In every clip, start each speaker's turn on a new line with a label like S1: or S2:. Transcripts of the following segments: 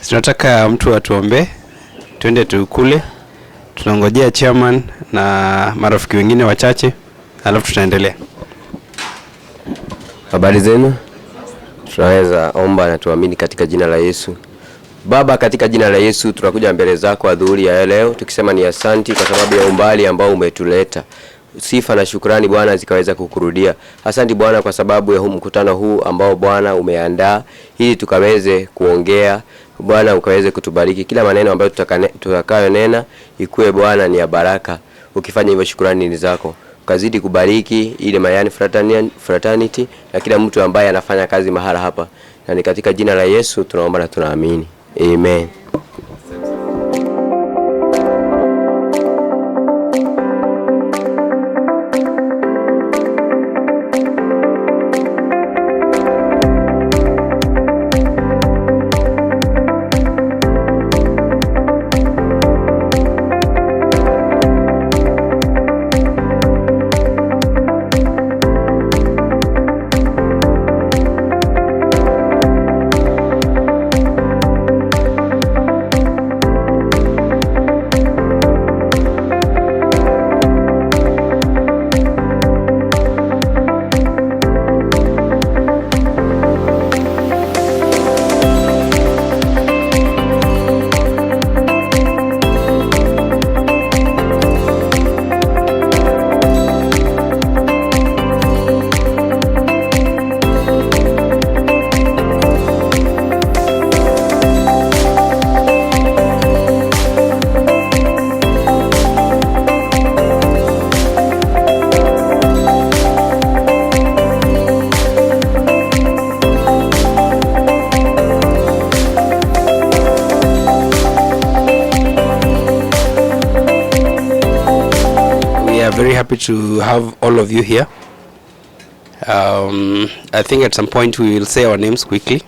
S1: Tunataka mtu atuombe, twende tukule. Tunangojea chairman na marafiki wengine wachache, alafu tutaendelea.
S2: Habari zenu? Tunaweza omba na tuamini katika jina la Yesu. Baba, katika jina la Yesu tunakuja mbele zako adhuhuri ya leo tukisema ni asanti kwa sababu ya umbali ambao umetuleta. Sifa na shukrani Bwana zikaweza kukurudia. Asante Bwana kwa sababu ya mkutano huu ambao Bwana umeandaa ili tukaweze kuongea. Bwana ukaweze kutubariki kila maneno ambayo tutakayo nena ikuwe Bwana ni ya baraka. Ukifanya hivyo shukrani ni zako. Ukazidi kubariki ile Mayani fraternity na kila mtu ambaye anafanya kazi mahala hapa. Na ni katika jina la Yesu tunaomba na tunaamini. Amen.
S1: Very happy to have all of you here. I think at some point we will say our names quickly.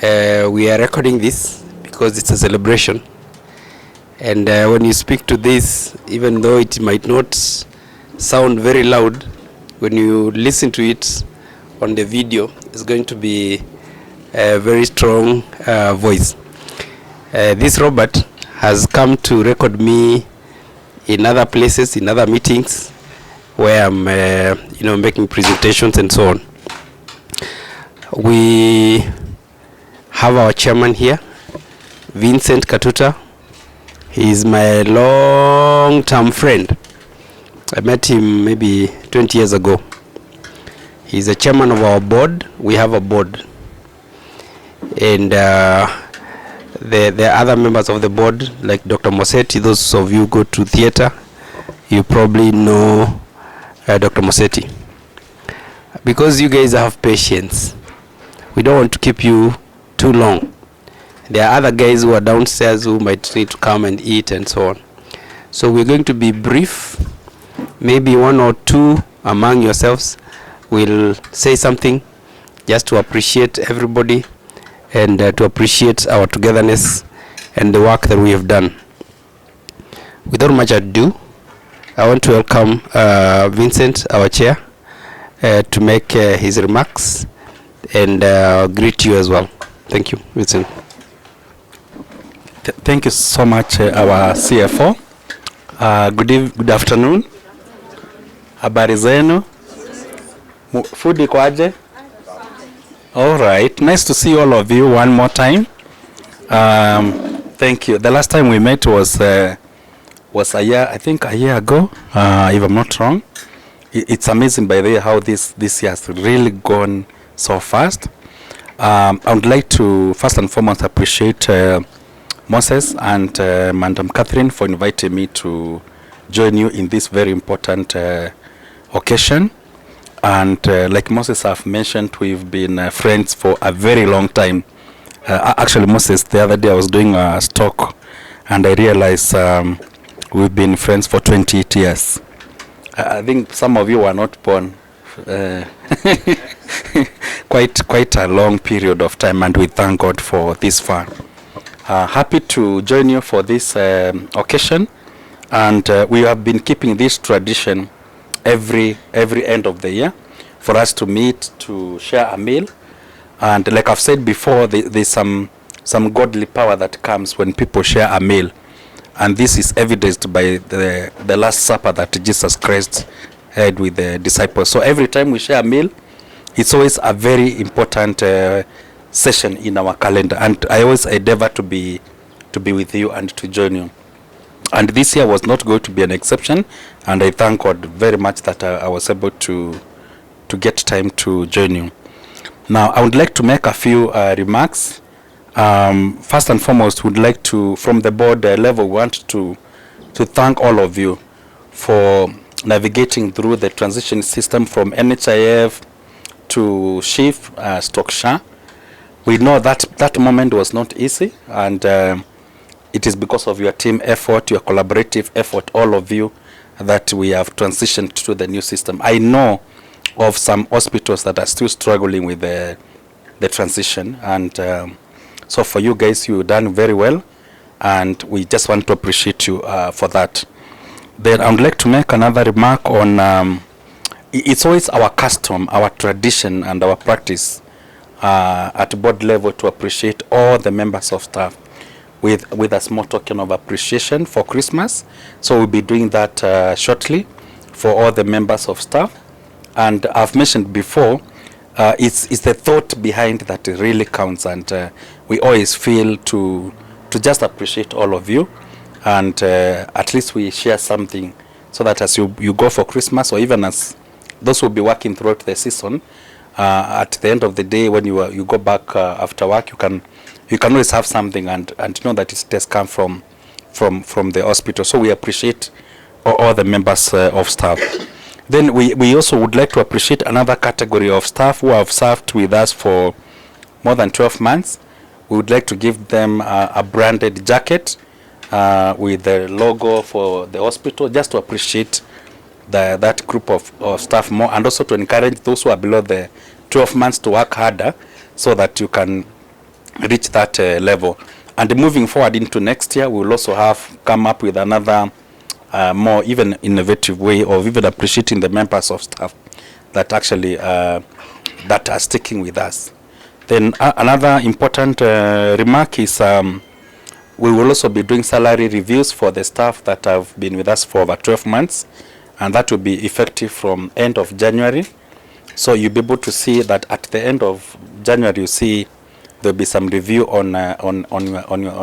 S1: We are recording this because it's a celebration, and when you speak to this, even though it might not sound very loud, when you listen to it on the video, it's going to be a very strong voice. This Robert has come to record me in other places, in other meetings where I'm making presentations and so on. We have our chairman here, Vincent Katuta. He is my long-term friend. I met him maybe 20 years ago. He's the chairman of our board. We have a board, and the other members of the board, like Dr. Mosetti. Those of you who go to theater, you probably know Dr. Mosetti. Because you guys have patience, we don't want to keep you too long. There are other guys who are downstairs who might need to come and eat and so on. So we're going to be brief. Maybe one or two among yourselves will say something just to appreciate everybody and to appreciate our togetherness and the work that we have done. Without much ado, I want to welcome Vincent, our chair, to make his remarks and greet you as well. Thank you, Vincent.
S3: Thank you so much, our CFO. Good afternoon. Habari zenu? Food iko aje? All right, nice to see all of you one more time. Thank you. The last time we met was a year, I think a year ago, if I'm not wrong. It's amazing by the way how this year has really gone so fast. I would like to first and foremost appreciate Moses and Madam Catherine for inviting me to join you in this very important occasion. And like Moses have mentioned, we've been friends for a very long time. Actually, Moses, the other day I was doing a stock and I realized we've been friends for 28 years. I think some of you were not born. Quite a long period of time, and we thank God for this far. Happy to join you for this occasion, and we have been keeping this tradition every end of the year for us to meet to share a meal. And like I've said before, there's some some godly power that comes when people share a meal. And this is evidenced by the Last Supper that Jesus Christ had with the disciples. So every time we share a meal, it's always a very important session in our calendar. And I always endeavor to be with you and to join you. And this year was not going to be an exception. And I thank God very much that I was able to get time to join you. Now, I would like to make a few remarks. First and foremost, would like to, from the board level, want to thank all of you for navigating through the transition system from NHIF to SHIF stock SHA. We know that moment was not easy, and it is because of your team effort, your collaborative effort, all of you, that we have transitioned to the new system. I know of some hospitals that are still struggling with the transition, and so for you guys, you've done very well, and we just want to appreciate you for that. Then I would like to make another remark on it's always our custom, our tradition, and our practice at board level to appreciate all the members of staff with a small token of appreciation for Christmas. So we'll be doing that shortly for all the members of staff. And I've mentioned before, it's the thought behind that really counts, and we always feel to just appreciate all of you, and at least we share something, so that as you go for Christmas, or even as those who will be working throughout the season, at the end of the day, when you go back after work, you can always have something and know that it has come from the hospital. So we appreciate all the members of staff. Then we also would like to appreciate another category of staff who have served with us for more than 12 months. We would like to give them a branded jacket with the logo for the hospital, just to appreciate that group of staff more, and also to encourage those who are below the 12 months to work harder, so that you can reach that level. And moving forward into next year, we will also have come up with another more even innovative way of even appreciating the members of staff that actually that are sticking with us. Then another important remark is we will also be doing salary reviews for the staff that have been with us for over 12 months, and that will be effective from end of January. So you'll be able to see that at the end of January, you see there'll be some review on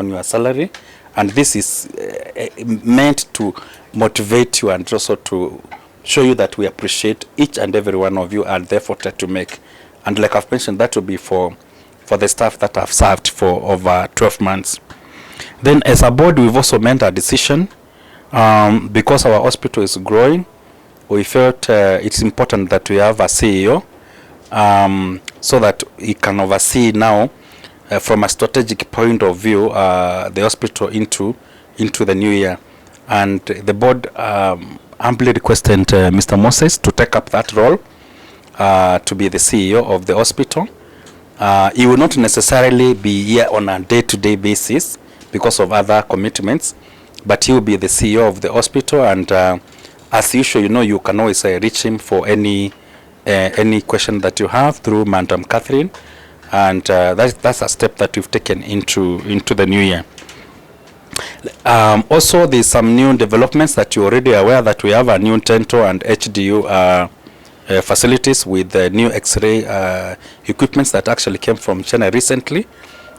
S3: your salary, and this is meant to motivate you and also to show you that we appreciate each and every one of you and the effort that you make. And like I've mentioned, that will be for the staff that have served for over 12 months. Then as a board, we've also made a decision, because our hospital is growing, we felt it's important that we have a CEO, so that he can oversee now from a strategic point of view the hospital into the new year. And the board humbly requested Mr. Moses to take up that role, to be the CEO of the hospital. He will not necessarily be here on a day-to-day basis because of other commitments, but he will be the CEO of the hospital, and as usual, you can always reach him for any question that you have through Madam Catherine, and that's a step that we've taken into the new year. Also, there's some new developments that you're already aware that we have a new Tento and HDU facilities with the new X-ray equipments that actually came from China recently,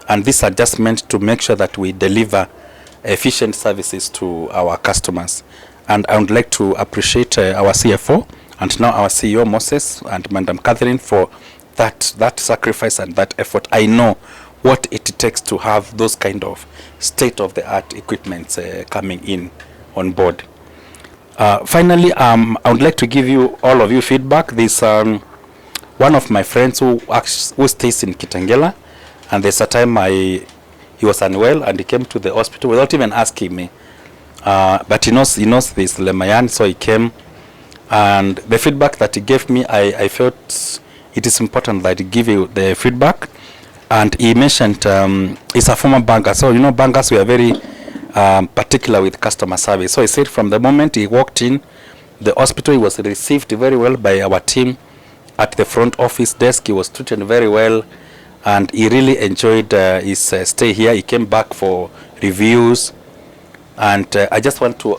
S3: and these are just meant to make sure that we deliver efficient services to our customers. And I would like to appreciate our CFO and now our CEO Moses and Madam Catherine for that sacrifice and that effort. I know what it takes to have those kind of state-of-the-art equipment coming in on board. Finally, I would like to give you all of you feedback. There's one of my friends who stays in Kitengela, and there's a time he was unwell and he came to the hospital without even asking me. But he knows this Lemayan, so he came, and the feedback that he gave me, I felt it is important that he give you the feedback. And he mentioned he's a former banker, so bankers, we are very particular with customer service. So he said from the moment he walked in the hospital, he was received very well by our team at the front office desk. He was treated very well, and he really enjoyed his stay here. He came back for reviews, and I just want to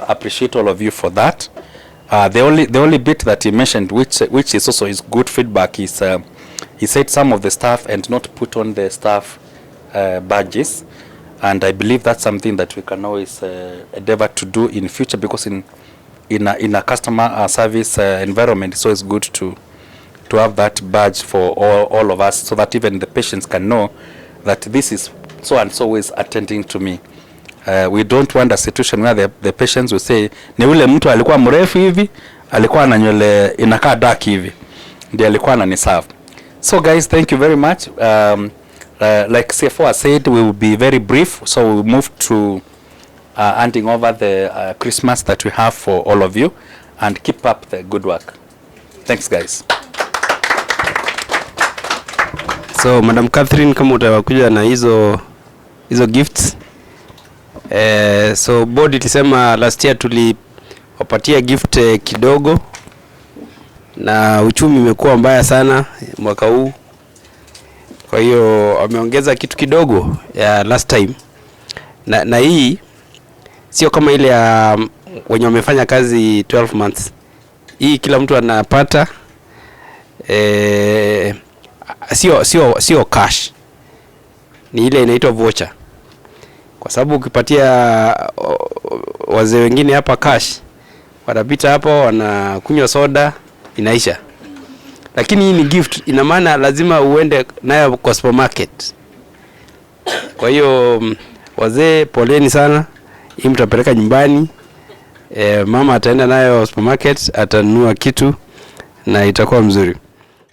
S3: appreciate all of you for that. The only bit that he mentioned, which is also his good feedback, is he said some of the staff and not put on the staff badges, and I believe that's something that we can always endeavor to do in future, because in a customer service environment, it's always good to have that badge for all of us, so that even the patients can know that this is so and so is attending to me. We don't want a situation where the patients will say ni ule mtu alikuwa mrefu hivi, alikuwa na nywele inakaa dark hivi, ndiye alikuwa ananiserve. So guys, thank you very much. Like CFO has said, we will be very brief, so we will move to handing over the Christmas that we have for all of you, and keep up the good work. Thanks guys.
S1: So Madam Catherine, kama utakuja na hizo gifts. So board ilisema last year tuliwapatia gift kidogo, na uchumi umekuwa mbaya sana mwaka huu. Kwa hiyo wameongeza kitu kidogo ya last time. Na hii sio kama ile ya wenye wamefanya kazi 12 months. Hii kila mtu anapata sio cash. Ni ile inaitwa voucher. Kwa sababu ukipatia wazee wengine hapa cash, wanapita hapo wanakunywa soda inaisha. Lakini hii ni gift, ina maana lazima uende nayo kwa supermarket. Kwa hiyo wazee, poleni sana. Hii mtapeleka nyumbani. Mama ataenda nayo supermarket, atanunua kitu na itakuwa mzuri.